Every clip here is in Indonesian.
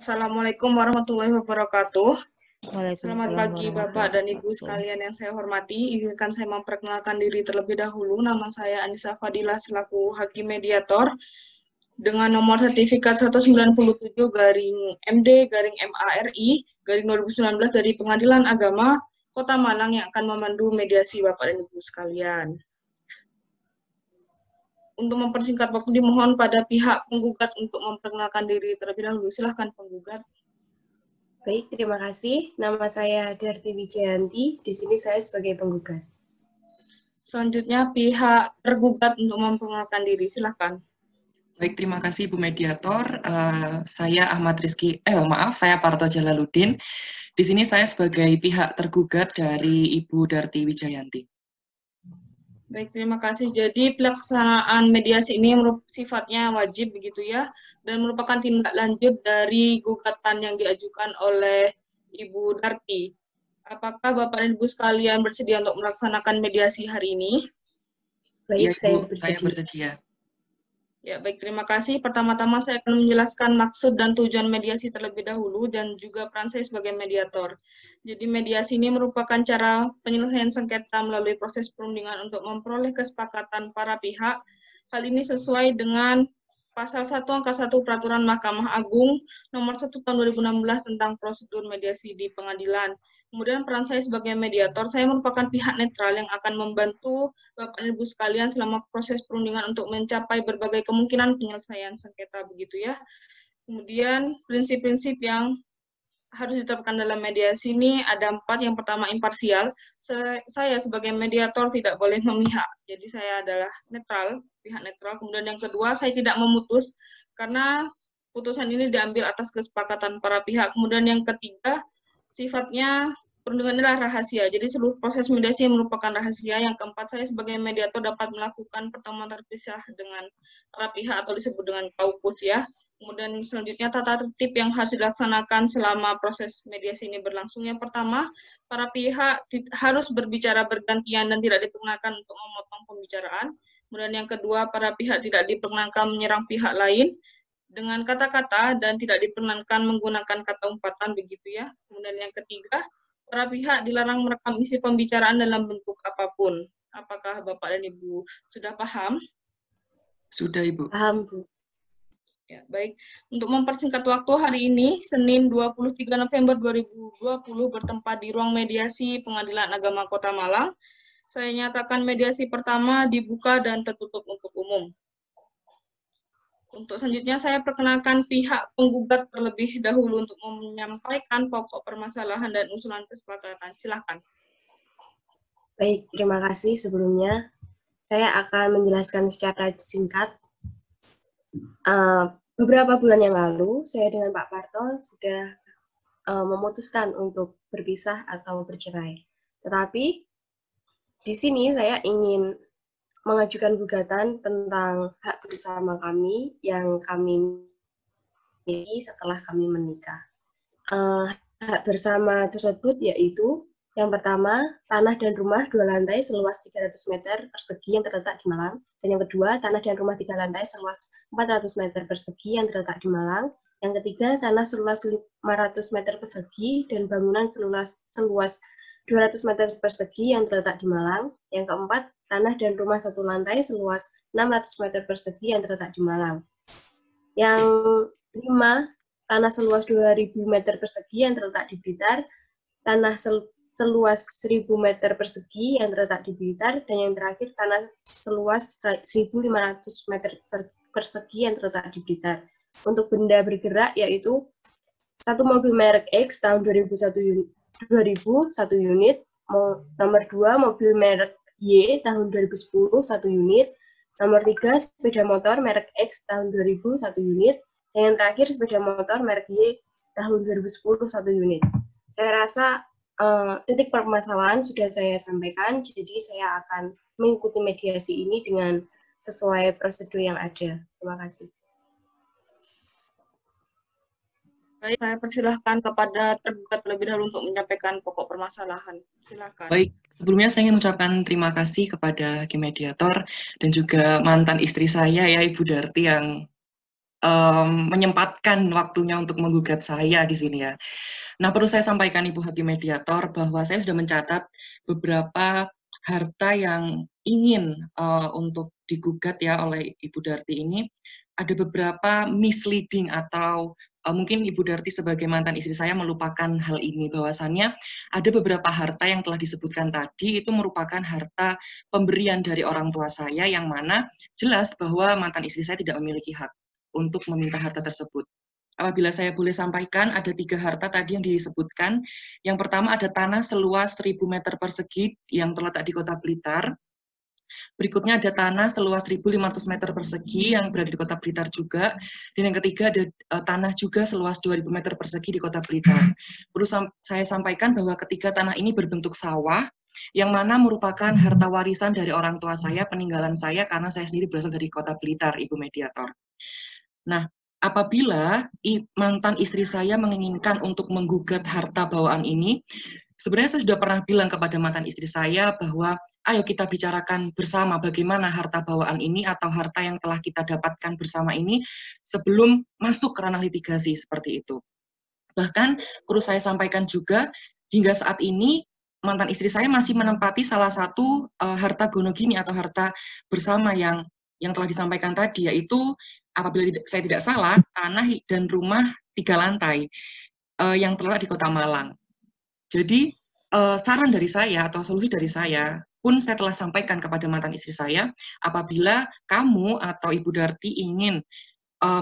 Assalamualaikum warahmatullahi wabarakatuh. Selamat Waalaikumsalam pagi Bapak dan Ibu warahmatullahi sekalian yang saya hormati. Izinkan saya memperkenalkan diri terlebih dahulu. Nama saya Anissa Fadilah selaku Hakim Mediator dengan nomor sertifikat 197 garing MD garing MARI garing 2019 dari Pengadilan Agama Kota Malang yang akan memandu mediasi Bapak dan Ibu sekalian. Untuk mempersingkat waktu dimohon pada pihak penggugat untuk memperkenalkan diri terlebih dahulu. Silahkan penggugat. Baik, terima kasih. Nama saya Darti Wijayanti. Di sini saya sebagai penggugat. Selanjutnya pihak tergugat untuk memperkenalkan diri. Silahkan. Baik, terima kasih Bu Mediator. Saya Ahmad Rizky, saya Parto Jalaluddin. Di sini saya sebagai pihak tergugat dari Ibu Darti Wijayanti. Baik, terima kasih. Jadi pelaksanaan mediasi ini sifatnya wajib begitu ya, dan merupakan tindak lanjut dari gugatan yang diajukan oleh Ibu Darti. Apakah Bapak dan Ibu sekalian bersedia untuk melaksanakan mediasi hari ini? Baik, Ya, saya bersedia. Ya, baik, terima kasih. Pertama-tama saya akan menjelaskan maksud dan tujuan mediasi terlebih dahulu dan juga peran saya sebagai mediator. Jadi mediasi ini merupakan cara penyelesaian sengketa melalui proses perundingan untuk memperoleh kesepakatan para pihak. Hal ini sesuai dengan Pasal 1 Angka 1 Peraturan Mahkamah Agung Nomor 1 Tahun 2016 tentang prosedur mediasi di pengadilan. Kemudian peran saya sebagai mediator, saya merupakan pihak netral yang akan membantu Bapak dan Ibu sekalian selama proses perundingan untuk mencapai berbagai kemungkinan penyelesaian sengketa begitu ya. Kemudian prinsip-prinsip yang harus diterapkan dalam mediasi ini ada 4. Yang pertama, imparsial. Saya sebagai mediator tidak boleh memihak. Jadi saya adalah netral, pihak netral. Kemudian yang kedua, saya tidak memutus karena putusan ini diambil atas kesepakatan para pihak. Kemudian yang ketiga, sifatnya perundingan adalah rahasia. Jadi seluruh proses mediasi merupakan rahasia. Yang keempat, saya sebagai mediator dapat melakukan pertemuan terpisah dengan para pihak atau disebut dengan kaukus ya. Kemudian selanjutnya tata tertib yang harus dilaksanakan selama proses mediasi ini berlangsung. Yang pertama, para pihak harus berbicara bergantian dan tidak diperkenankan untuk memotong pembicaraan. Kemudian yang kedua, para pihak tidak diperkenankan menyerang pihak lain dengan kata-kata dan tidak diperkenankan menggunakan kata umpatan begitu ya. Kemudian yang ketiga, para pihak dilarang merekam isi pembicaraan dalam bentuk apapun. Apakah Bapak dan Ibu sudah paham? Sudah, Ibu. Paham, Bu. Ya, baik. Untuk mempersingkat waktu hari ini, Senin 23 November 2020 bertempat di ruang mediasi Pengadilan Agama Kota Malang. Saya nyatakan mediasi pertama dibuka dan tertutup untuk umum. Untuk selanjutnya saya perkenalkan pihak penggugat terlebih dahulu untuk menyampaikan pokok permasalahan dan usulan kesepakatan. Silakan. Baik, terima kasih sebelumnya. Saya akan menjelaskan secara singkat. Beberapa bulan yang lalu, saya dengan Pak Parto sudah memutuskan untuk berpisah atau bercerai. Tetapi di sini saya ingin mengajukan gugatan tentang hak bersama kami yang kami miliki setelah kami menikah. Hak bersama tersebut yaitu yang pertama, tanah dan rumah 2 lantai seluas 300 meter persegi yang terletak di Malang. Dan yang kedua, tanah dan rumah 3 lantai seluas 400 meter persegi yang terletak di Malang. Yang ketiga, tanah seluas 500 meter persegi dan bangunan seluas 200 meter persegi yang terletak di Malang. Yang keempat, tanah dan rumah 1 lantai seluas 600 meter persegi yang terletak di Malang. Yang kelima, tanah seluas 2.000 meter persegi yang terletak di Blitar, tanah seluas 1.000 meter persegi yang terletak di Blitar, dan yang terakhir tanah seluas 1.500 meter persegi yang terletak di Blitar. Untuk benda bergerak yaitu 1 mobil merek X tahun 2001 unit, nomor 2 mobil merek Y tahun 2010 1 unit, nomor 3 sepeda motor merek X tahun 2001 unit, dan yang terakhir sepeda motor merek Y tahun 2010 1 unit. Saya rasa titik permasalahan sudah saya sampaikan, jadi saya akan mengikuti mediasi ini dengan sesuai prosedur yang ada. Terima kasih. Baik, saya persilahkan kepada tergugat terlebih dahulu untuk menyampaikan pokok permasalahan. Silakan. Baik, sebelumnya saya ingin mengucapkan terima kasih kepada Hakim Mediator dan juga mantan istri saya ya, Ibu Darti, yang menyempatkan waktunya untuk menggugat saya di sini ya. Nah, perlu saya sampaikan Ibu Hakim Mediator bahwa saya sudah mencatat beberapa harta yang ingin untuk digugat ya oleh Ibu Darti ini. Ada beberapa misleading atau mungkin Ibu Darti sebagai mantan istri saya melupakan hal ini, bahwasannya ada beberapa harta yang telah disebutkan tadi itu merupakan harta pemberian dari orang tua saya, yang mana jelas bahwa mantan istri saya tidak memiliki hak untuk meminta harta tersebut. Apabila saya boleh sampaikan, ada 3 harta tadi yang disebutkan. Yang pertama ada tanah seluas 1.000 meter persegi yang terletak di Kota Blitar. Berikutnya ada tanah seluas 1.500 meter persegi yang berada di Kota Blitar juga. Dan yang ketiga ada tanah juga seluas 2.000 meter persegi di Kota Blitar. Perlu saya sampaikan bahwa ketiga tanah ini berbentuk sawah, yang mana merupakan harta warisan dari orang tua saya, peninggalan saya, karena saya sendiri berasal dari Kota Blitar, Ibu Mediator. Nah, apabila mantan istri saya menginginkan untuk menggugat harta bawaan ini, sebenarnya saya sudah pernah bilang kepada mantan istri saya bahwa ayo kita bicarakan bersama bagaimana harta bawaan ini atau harta yang telah kita dapatkan bersama ini sebelum masuk ke ranah litigasi seperti itu. Bahkan perlu saya sampaikan juga, hingga saat ini mantan istri saya masih menempati salah satu harta gonogini atau harta bersama yang telah disampaikan tadi, yaitu apabila saya tidak salah, tanah dan rumah 3 lantai yang terletak di Kota Malang. Jadi saran dari saya atau solusi dari saya pun saya telah sampaikan kepada mantan istri saya, apabila kamu atau Ibu Darti ingin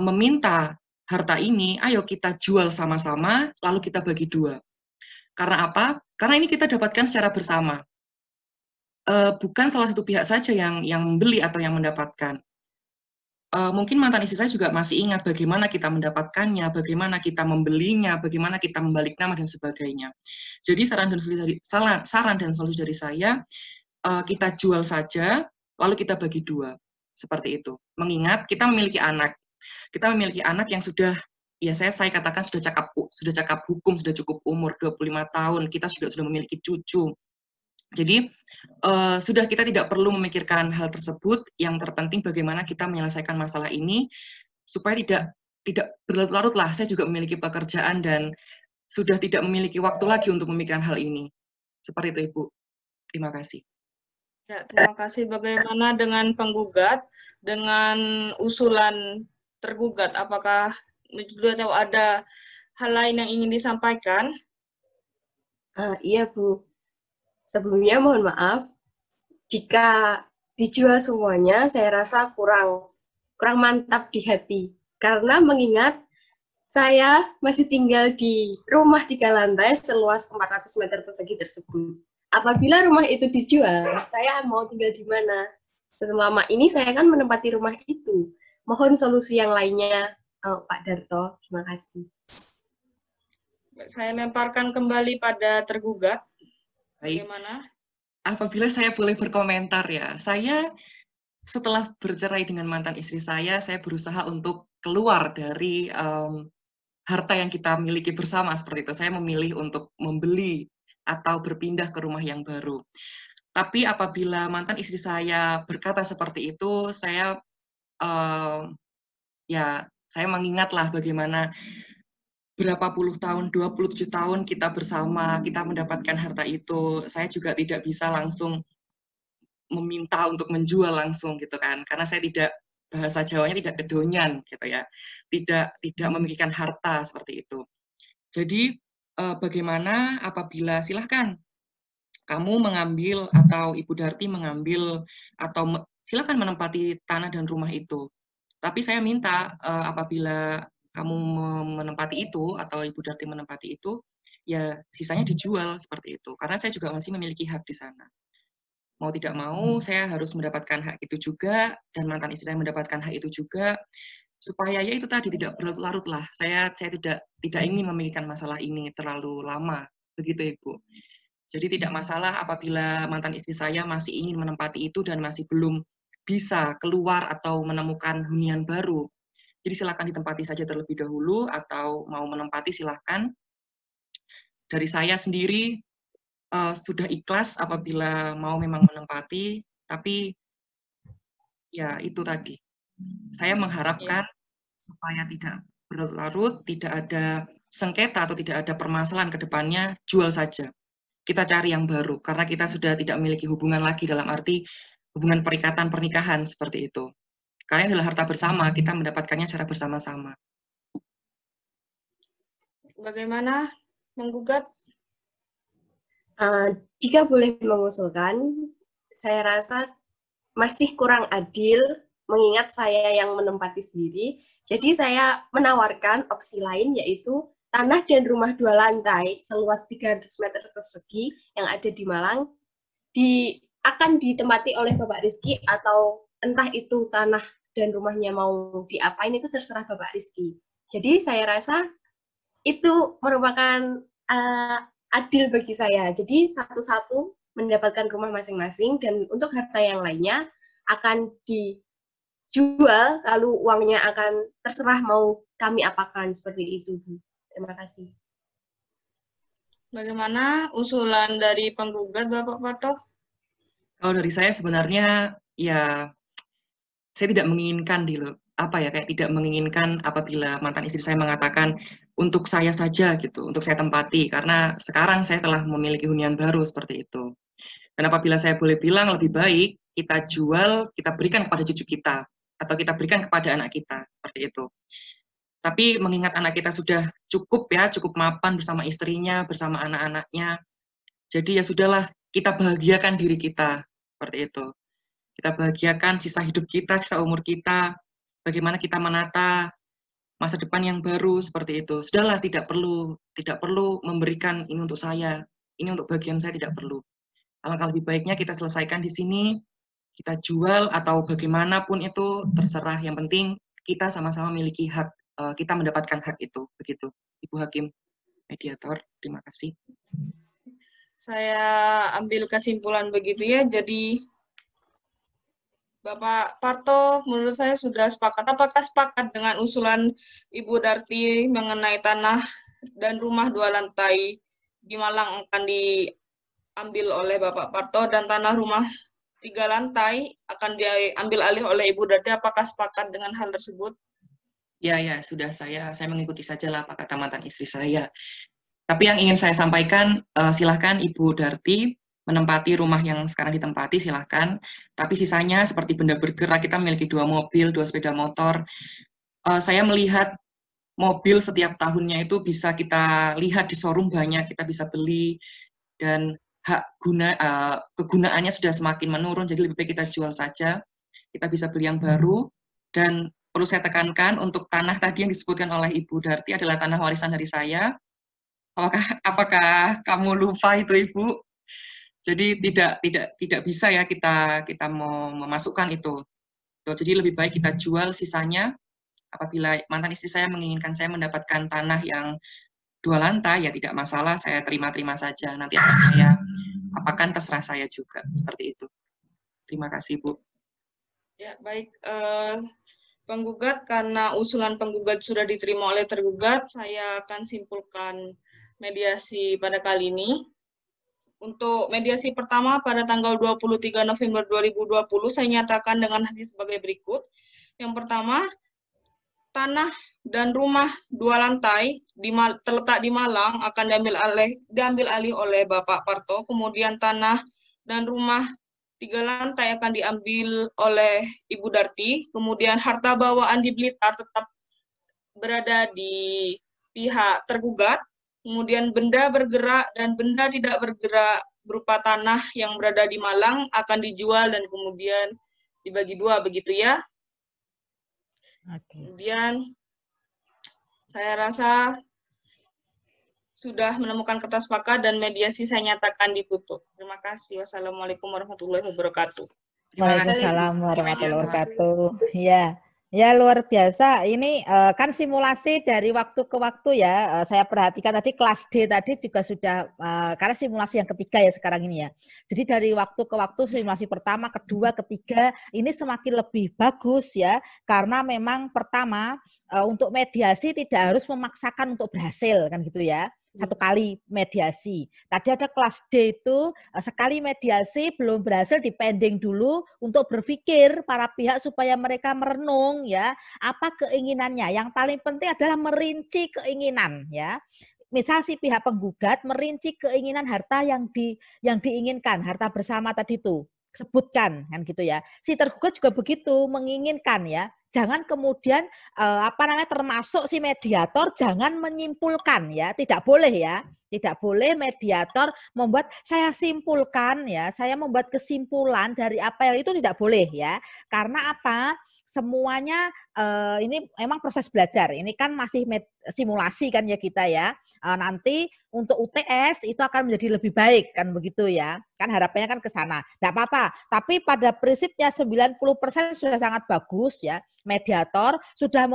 meminta harta ini, ayo kita jual sama-sama, lalu kita bagi 2. Karena apa? Karena ini kita dapatkan secara bersama. Bukan salah satu pihak saja yang membeli atau yang mendapatkan. Mungkin mantan istri saya juga masih ingat bagaimana kita mendapatkannya, bagaimana kita membelinya, bagaimana kita membalik nama dan sebagainya. Jadi saran dan solusi dari saya, kita jual saja, lalu kita bagi 2, seperti itu. Mengingat kita memiliki anak yang sudah, ya saya katakan sudah cakap hukum, sudah cukup umur 25 tahun, kita sudah memiliki cucu. Jadi sudah kita tidak perlu memikirkan hal tersebut, yang terpenting bagaimana kita menyelesaikan masalah ini supaya tidak berlarut-larut lah. Saya juga memiliki pekerjaan dan sudah tidak memiliki waktu lagi untuk memikirkan hal ini. Seperti itu, Ibu. Terima kasih. Ya, terima kasih. Bagaimana dengan penggugat, dengan usulan tergugat? Apakah sudah tahu ada hal lain yang ingin disampaikan? Iya, Bu. Sebelumnya mohon maaf, jika dijual semuanya, saya rasa kurang mantap di hati. Karena mengingat saya masih tinggal di rumah 3 lantai seluas 400 meter persegi tersebut. Apabila rumah itu dijual, saya mau tinggal di mana? Selama ini saya kan menempati rumah itu. Mohon solusi yang lainnya, Pak Darto. Terima kasih. Saya lemparkan kembali pada tergugat. Baik. Bagaimana? Apabila saya boleh berkomentar ya, saya setelah bercerai dengan mantan istri saya berusaha untuk keluar dari harta yang kita miliki bersama seperti itu. Saya memilih untuk membeli atau berpindah ke rumah yang baru. Tapi apabila mantan istri saya berkata seperti itu, saya mengingatlah bagaimana berapa puluh tahun, 27 tahun kita bersama, kita mendapatkan harta itu. Saya juga tidak bisa langsung meminta untuk menjual langsung gitu kan, karena saya tidak, bahasa Jawanya tidak kedonyan gitu ya, tidak memikirkan harta seperti itu. Jadi bagaimana apabila silahkan kamu mengambil atau Ibu Darti mengambil atau silahkan menempati tanah dan rumah itu. Tapi saya minta apabila kamu menempati itu atau Ibu Darti menempati itu, ya sisanya dijual seperti itu. Karena saya juga masih memiliki hak di sana. Mau tidak mau, saya harus mendapatkan hak itu juga, dan mantan istri saya mendapatkan hak itu juga, supaya ya itu tadi tidak berlarut-larut lah. Saya tidak ingin memikirkan masalah ini terlalu lama, begitu Ibu. Jadi tidak masalah apabila mantan istri saya masih ingin menempati itu dan masih belum bisa keluar atau menemukan hunian baru. Jadi silakan ditempati saja terlebih dahulu, atau mau menempati silakan. Dari saya sendiri sudah ikhlas apabila mau memang menempati, tapi ya itu tadi. Saya mengharapkan supaya tidak berlarut, tidak ada sengketa atau tidak ada permasalahan ke depannya, jual saja. Kita cari yang baru, karena kita sudah tidak memiliki hubungan lagi dalam arti hubungan perikatan pernikahan seperti itu. Karena ini adalah harta bersama, kita mendapatkannya secara bersama-sama. Bagaimana menggugat? Jika boleh mengusulkan, saya rasa masih kurang adil mengingat saya yang menempati sendiri. Jadi saya menawarkan opsi lain yaitu tanah dan rumah 2 lantai seluas 300 meter persegi yang ada di Malang akan ditempati oleh Bapak Rizky, atau entah itu tanah dan rumahnya mau diapain itu terserah Bapak Rizky. Jadi saya rasa itu merupakan adil bagi saya. Jadi satu-satu mendapatkan rumah masing-masing, dan untuk harta yang lainnya akan dijual, lalu uangnya akan terserah mau kami apakan, seperti itu, Bu. Terima kasih. Bagaimana usulan dari penggugat, Bapak Parto? Kalau dari saya sebenarnya ya saya tidak menginginkan kayak tidak menginginkan apabila mantan istri saya mengatakan untuk saya saja gitu, untuk saya tempati, karena sekarang saya telah memiliki hunian baru seperti itu. Dan apabila saya boleh bilang, lebih baik kita jual, kita berikan kepada cucu kita, atau kita berikan kepada anak kita, seperti itu. Tapi mengingat anak kita sudah cukup mapan bersama istrinya, bersama anak-anaknya, jadi ya sudahlah, kita bahagiakan diri kita, seperti itu. Kita bahagiakan sisa hidup kita, sisa umur kita, bagaimana kita menata masa depan yang baru, seperti itu. Sudahlah, tidak perlu memberikan ini untuk saya, ini untuk bagian saya, tidak perlu. Alangkah lebih baiknya kita selesaikan di sini, kita jual atau bagaimanapun itu terserah. Yang penting kita sama-sama memiliki hak, kita mendapatkan hak itu. Begitu, Ibu Hakim Mediator. Terima kasih. Saya ambil kesimpulan begitu ya. Jadi Bapak Parto, menurut saya sudah sepakat. Apakah sepakat dengan usulan Ibu Darti mengenai tanah dan rumah 2 lantai di Malang akan diambil oleh Bapak Parto, dan tanah rumah 3 lantai akan diambil alih oleh Ibu Darti? Apakah sepakat dengan hal tersebut? Ya, sudah saya mengikuti saja lah apa kata mantan istri saya. Tapi yang ingin saya sampaikan, silahkan Ibu Darti menempati rumah yang sekarang ditempati, silahkan. Tapi sisanya seperti benda bergerak, kita memiliki 2 mobil, 2 sepeda motor. Saya melihat mobil setiap tahunnya itu bisa kita lihat di showroom banyak, kita bisa beli, dan kegunaannya sudah semakin menurun, jadi lebih baik kita jual saja. Kita bisa beli yang baru, dan perlu saya tekankan untuk tanah tadi yang disebutkan oleh Ibu Darti adalah tanah warisan dari saya. Apakah kamu lupa itu, Ibu? Jadi tidak bisa ya kita mau memasukkan itu. Jadi lebih baik kita jual sisanya. Apabila mantan istri saya menginginkan saya mendapatkan tanah yang 2 lantai, ya tidak masalah, saya terima-terima saja. Nanti akan saya apakan, terserah saya juga, seperti itu. Terima kasih, Bu. Ya, baik. Penggugat, karena usulan penggugat sudah diterima oleh tergugat, saya akan simpulkan mediasi pada kali ini. Untuk mediasi pertama pada tanggal 23 November 2020, saya nyatakan dengan hasil sebagai berikut. Yang pertama, tanah dan rumah 2 lantai terletak di Malang akan diambil alih oleh Bapak Parto. Kemudian tanah dan rumah 3 lantai akan diambil oleh Ibu Darti. Kemudian harta bawaan di Blitar tetap berada di pihak tergugat. Kemudian benda bergerak dan benda tidak bergerak berupa tanah yang berada di Malang akan dijual dan kemudian dibagi 2, begitu ya. Kemudian saya rasa sudah menemukan kata sepakat dan mediasi saya nyatakan ditutup. Terima kasih. Wassalamualaikum warahmatullahi wabarakatuh. Waalaikumsalam warahmatullahi wabarakatuh. Ya luar biasa. Ini kan simulasi dari waktu ke waktu ya. Saya perhatikan tadi kelas D tadi juga sudah, karena simulasi yang ketiga ya sekarang ini ya. Jadi dari waktu ke waktu, simulasi pertama, kedua, ketiga, ini semakin lebih bagus ya. Karena memang pertama, untuk mediasi tidak harus memaksakan untuk berhasil kan gitu ya. satu kali mediasi. Tadi ada kelas D itu sekali mediasi belum berhasil, dipending dulu untuk berpikir para pihak supaya mereka merenung ya apa keinginannya. Yang paling penting adalah merinci keinginan ya. Misal si pihak penggugat merinci keinginan harta yang diinginkan, harta bersama tadi itu sebutkan kan gitu ya. Si tergugat juga begitu menginginkan ya. Jangan kemudian termasuk si mediator jangan menyimpulkan ya, tidak boleh ya. Tidak boleh mediator membuat saya simpulkan ya, saya membuat kesimpulan dari apa yang itu tidak boleh ya. Karena apa? Semuanya ini memang proses belajar. Ini kan masih simulasi kan ya kita ya. Nanti untuk UTS itu akan menjadi lebih baik kan begitu ya. Kan harapannya kan ke sana. Enggak apa-apa. Tapi pada prinsipnya 90% sudah sangat bagus ya. Mediator sudah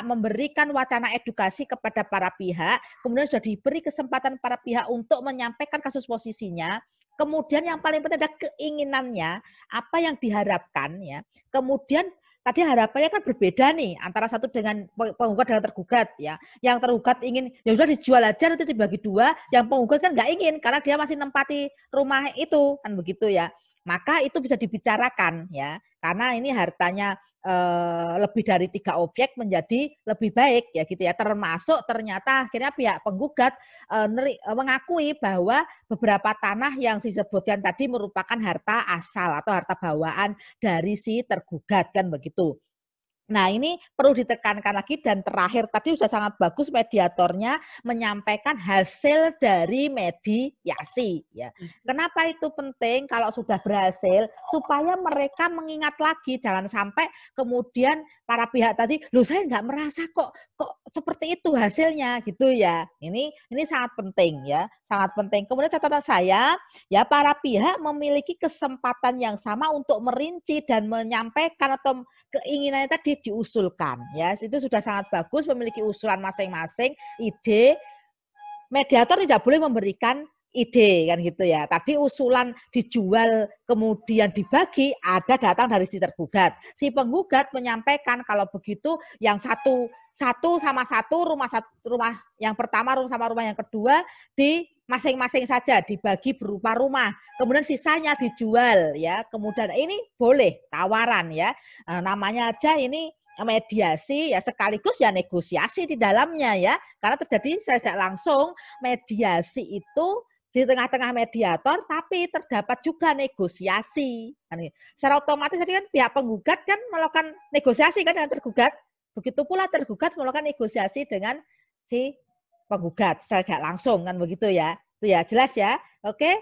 memberikan wacana edukasi kepada para pihak, kemudian sudah diberi kesempatan para pihak untuk menyampaikan kasus posisinya. Kemudian yang paling penting adalah keinginannya, apa yang diharapkan ya. Kemudian tadi harapannya kan berbeda nih antara satu dengan penggugat dengan tergugat ya. Yang tergugat ingin ya sudah dijual aja nanti dibagi dua, yang penggugat kan nggak ingin karena dia masih nempati rumah itu kan begitu ya. Maka itu bisa dibicarakan ya, karena ini hartanya lebih dari 3 objek menjadi lebih baik ya gitu ya. Termasuk ternyata akhirnya pihak penggugat mengakui bahwa beberapa tanah yang disebutkan tadi merupakan harta asal atau harta bawaan dari si tergugat kan begitu. Nah ini perlu ditekankan lagi dan terakhir tadi sudah sangat bagus mediatornya menyampaikan hasil dari mediasi ya. Kenapa itu penting kalau sudah berhasil supaya mereka mengingat lagi, jangan sampai kemudian para pihak tadi loh saya nggak merasa kok seperti itu hasilnya gitu ya. Ini sangat penting ya, sangat penting. Kemudian catatan saya ya para pihak memiliki kesempatan yang sama untuk merinci dan menyampaikan atau keinginannya tadi diusulkan ya, itu sudah sangat bagus, memiliki usulan masing-masing, ide. Mediator tidak boleh memberikan ide kan gitu ya. Tadi usulan dijual kemudian dibagi ada datang dari si tergugat. Si penggugat menyampaikan kalau begitu yang satu sama satu rumah yang pertama sama rumah yang kedua di masing-masing saja dibagi berupa rumah. Kemudian sisanya dijual ya. Kemudian ini boleh tawaran ya. Namanya aja ini mediasi ya sekaligus ya negosiasi di dalamnya ya. Karena terjadi tidak langsung mediasi itu di tengah-tengah mediator tapi terdapat juga negosiasi. Secara otomatis tadi kan pihak penggugat kan melakukan negosiasi kan dengan tergugat. Begitu pula tergugat melakukan negosiasi dengan si penggugat secara tidak langsung kan begitu ya. Itu ya jelas ya. Oke.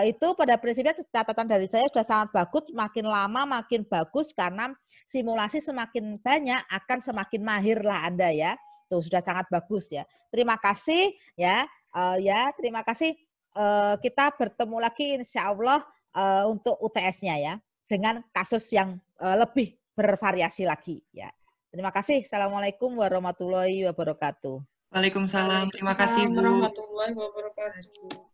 Itu pada prinsipnya catatan dari saya sudah sangat bagus, makin lama makin bagus karena simulasi semakin banyak akan semakin mahirlah Anda ya. Tuh sudah sangat bagus ya. Terima kasih ya. Terima kasih. Kita bertemu lagi insya Allah untuk UTS-nya ya dengan kasus yang lebih bervariasi lagi ya. Terima kasih. Assalamualaikum warahmatullahi wabarakatuh. Waalaikumsalam. Terima kasih Bu. Warahmatullahi wabarakatuh.